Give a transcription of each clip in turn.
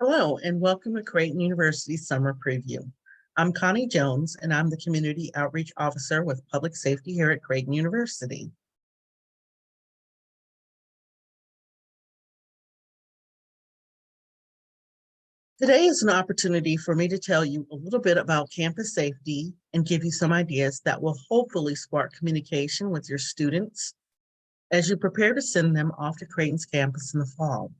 Hello, and welcome to Creighton University Summer Preview. I'm Connie Jones, and I'm the Community Outreach Officer with Public Safety here at Creighton University. Today is an opportunity for me to tell you a little bit about campus safety and give you some ideas that will hopefully spark communication with your students as you prepare to send them off to Creighton's campus in the fall.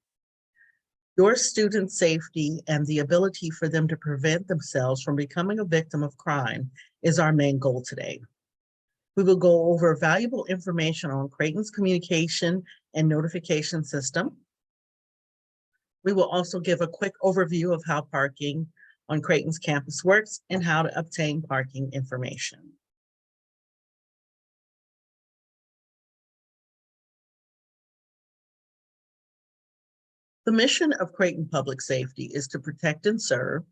Your student safety and the ability for them to prevent themselves from becoming a victim of crime is our main goal today. We will go over valuable information on Creighton's communication and notification system. We will also give a quick overview of how parking on Creighton's campus works and how to obtain parking information. The mission of Creighton Public Safety is to protect and serve,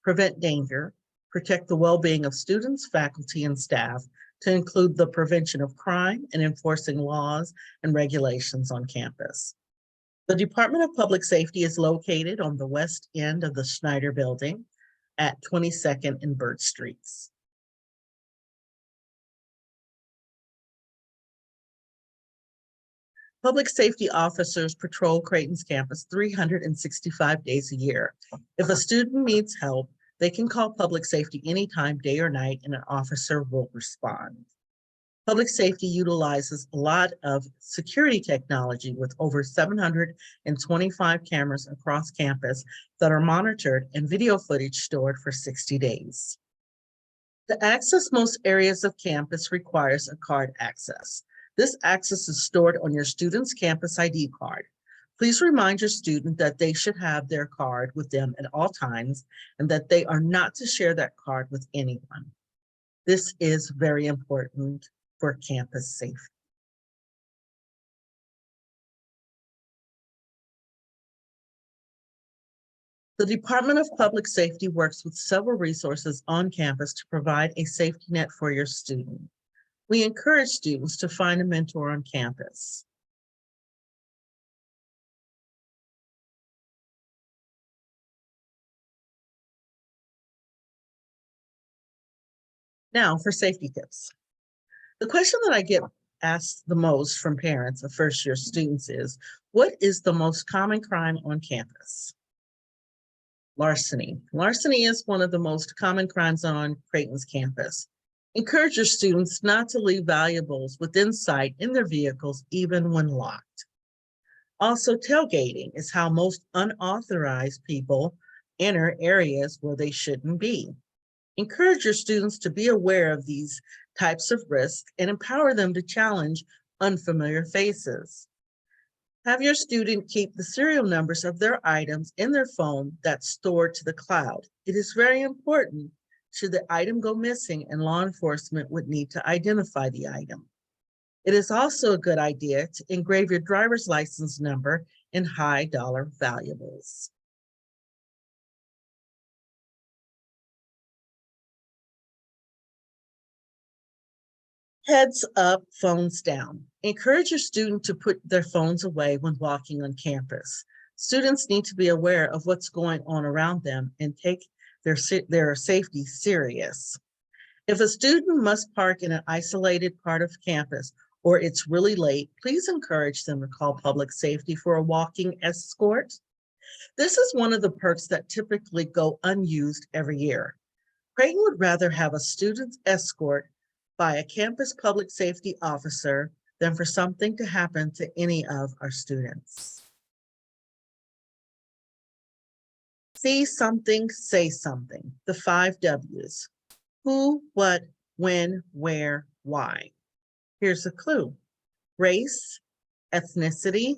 prevent danger, protect the well-being of students, faculty, and staff, to include the prevention of crime and enforcing laws and regulations on campus. The Department of Public Safety is located on the west end of the Schneider Building at 22nd and Burt Streets. Public safety officers patrol Creighton's campus 365 days a year. If a student needs help, they can call public safety anytime, day or night, and an officer will respond. Public safety utilizes a lot of security technology with over 725 cameras across campus that are monitored and video footage stored for 60 days. To access most areas of campus requires a card access. This access is stored on your student's campus ID card. Please remind your student that they should have their card with them at all times and that they are not to share that card with anyone. This is very important for campus safety. The Department of Public Safety works with several resources on campus to provide a safety net for your student. We encourage students to find a mentor on campus. Now for safety tips. The question that I get asked the most from parents of first-year students is, what is the most common crime on campus? Larceny. Larceny is one of the most common crimes on Creighton's campus. Encourage your students not to leave valuables within sight in their vehicles, even when locked. Also, tailgating is how most unauthorized people enter areas where they shouldn't be. Encourage your students to be aware of these types of risks and empower them to challenge unfamiliar faces. Have your student keep the serial numbers of their items in their phone that's stored to the cloud. It is very important should the item go missing and law enforcement would need to identify the item. It is also a good idea to engrave your driver's license number in high dollar valuables. Heads up, phones down. Encourage your student to put their phones away when walking on campus. Students need to be aware of what's going on around them and take their safety serious. If a student must park in an isolated part of campus or it's really late, please encourage them to call public safety for a walking escort. This is one of the perks that typically go unused every year. Creighton would rather have a student escort by a campus public safety officer than for something to happen to any of our students. See something, say something. The 5 W's. Who, what, when, where, why. Here's a clue. Race, ethnicity,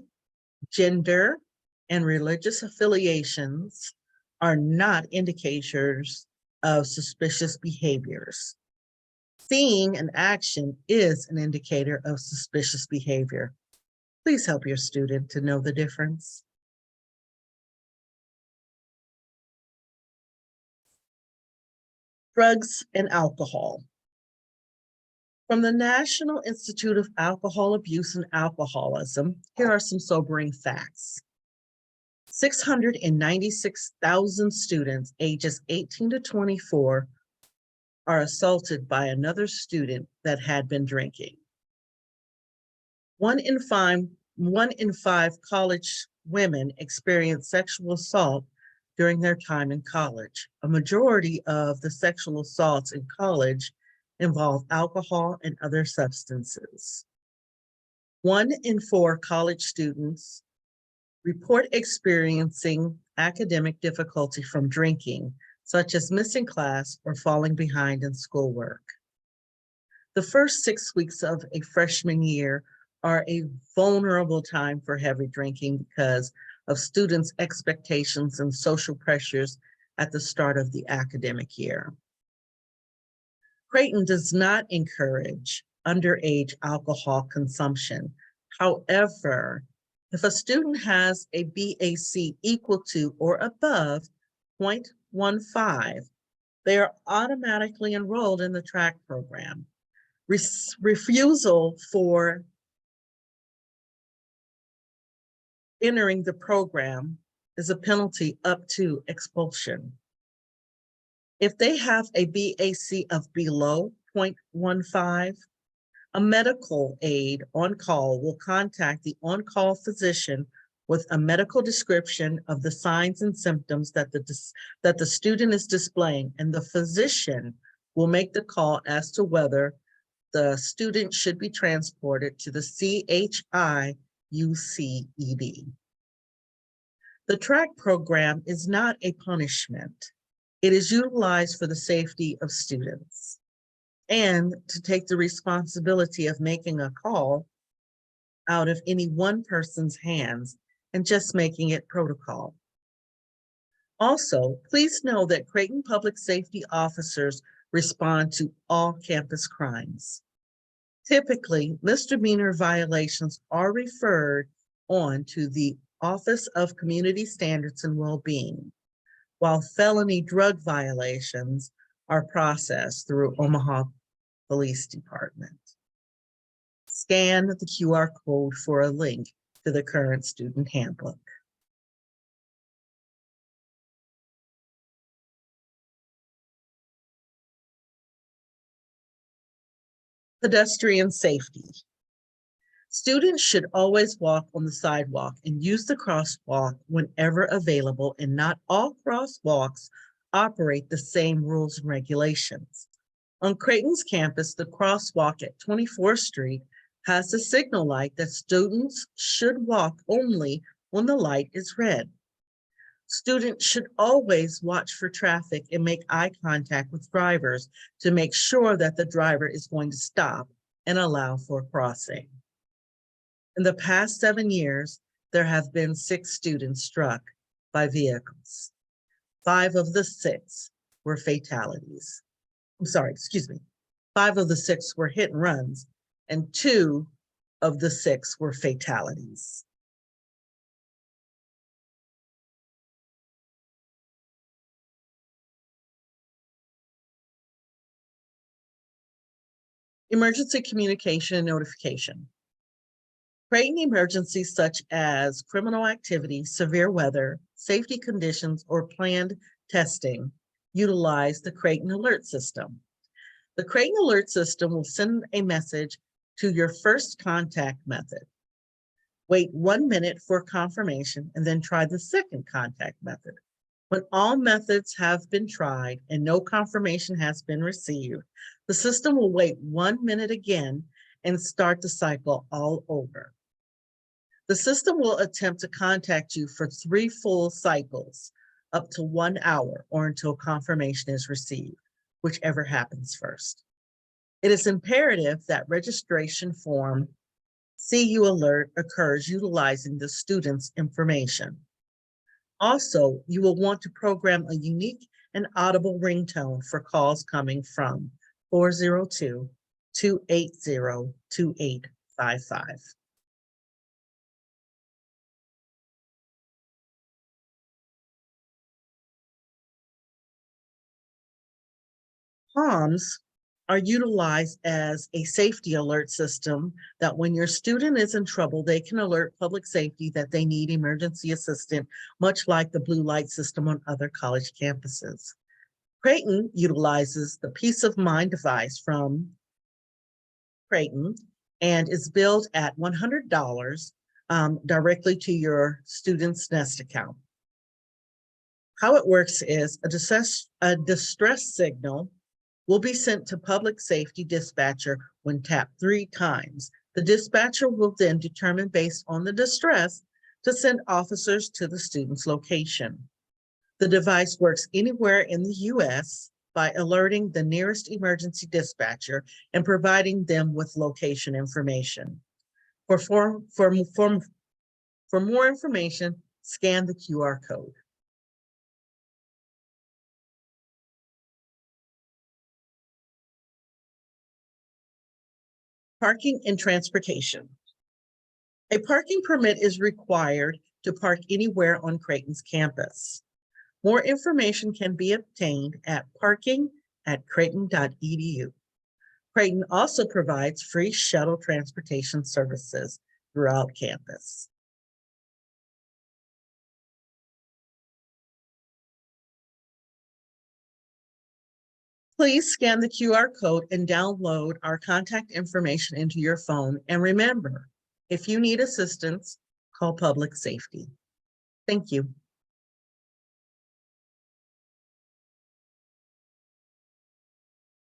gender, and religious affiliations are not indicators of suspicious behaviors. Seeing an action is an indicator of suspicious behavior. Please help your student to know the difference. Drugs and alcohol. From the National Institute of Alcohol Abuse and Alcoholism, here are some sobering facts. 696,000 students ages 18 to 24 are assaulted by another student that had been drinking. One in five college women experience sexual assault during their time in college. A majority of the sexual assaults in college involve alcohol and other substances. 1 in 4 college students report experiencing academic difficulty from drinking, such as missing class or falling behind in schoolwork. The first 6 weeks of a freshman year are a vulnerable time for heavy drinking because of students' expectations and social pressures at the start of the academic year. Creighton does not encourage underage alcohol consumption. However, if a student has a BAC equal to or above 0.15, they are automatically enrolled in the track program. Refusal for entering the program is a penalty up to expulsion. If they have a BAC of below 0.15, a medical aide on call will contact the on-call physician with a medical description of the signs and symptoms that the student is displaying, and the physician will make the call as to whether the student should be transported to the CHIUCED. The track program is not a punishment. It is utilized for the safety of students and to take the responsibility of making a call out of any one person's hands and just making it protocol. Also, please know that Creighton public safety officers respond to all campus crimes. Typically, misdemeanor violations are referred on to the Office of Community Standards and Wellbeing, while felony drug violations are processed through Omaha Police Department. Scan the QR code for a link to the current student handbook. Pedestrian safety. Students should always walk on the sidewalk and use the crosswalk whenever available, and not all crosswalks operate the same rules and regulations. On Creighton's campus, the crosswalk at 24th Street has a signal light that students should walk only when the light is red. Students should always watch for traffic and make eye contact with drivers to make sure that the driver is going to stop and allow for crossing. In the past 7 years, there have been 6 students struck by vehicles. 5 of the 6 were fatalities. 5 of the 6 were hit and runs, and 2 of the 6 were fatalities. Emergency communication and notification. Creighton emergencies such as criminal activity, severe weather, safety conditions, or planned testing utilize the Creighton Alert System. The Creighton Alert System will send a message to your first contact method. Wait 1 minute for confirmation and then try the second contact method. When all methods have been tried and no confirmation has been received, the system will wait 1 minute again and start the cycle all over. The system will attempt to contact you for 3 full cycles, up to 1 hour, or until confirmation is received, whichever happens first. It is imperative that registration form CU alert occurs utilizing the student's information. Also, you will want to program a unique and audible ringtone for calls coming from 402-280-2855. Palms are utilized as a safety alert system that when your student is in trouble, they can alert public safety that they need emergency assistance, much like the blue light system on other college campuses. Creighton utilizes the Peace of Mind device from Creighton and is billed at $100 directly to your student's Nest account. How it works is a distress signal will be sent to public safety dispatcher when tapped 3 times. The dispatcher will then determine based on the distress to send officers to the student's location. The device works anywhere in the US by alerting the nearest emergency dispatcher and providing them with location information. For more information, scan the QR code. Parking and transportation. A parking permit is required to park anywhere on Creighton's campus. More information can be obtained at parking@creighton.edu. Creighton also provides free shuttle transportation services throughout campus. Please scan the QR code and download our contact information into your phone. And remember, if you need assistance, call public safety. Thank you.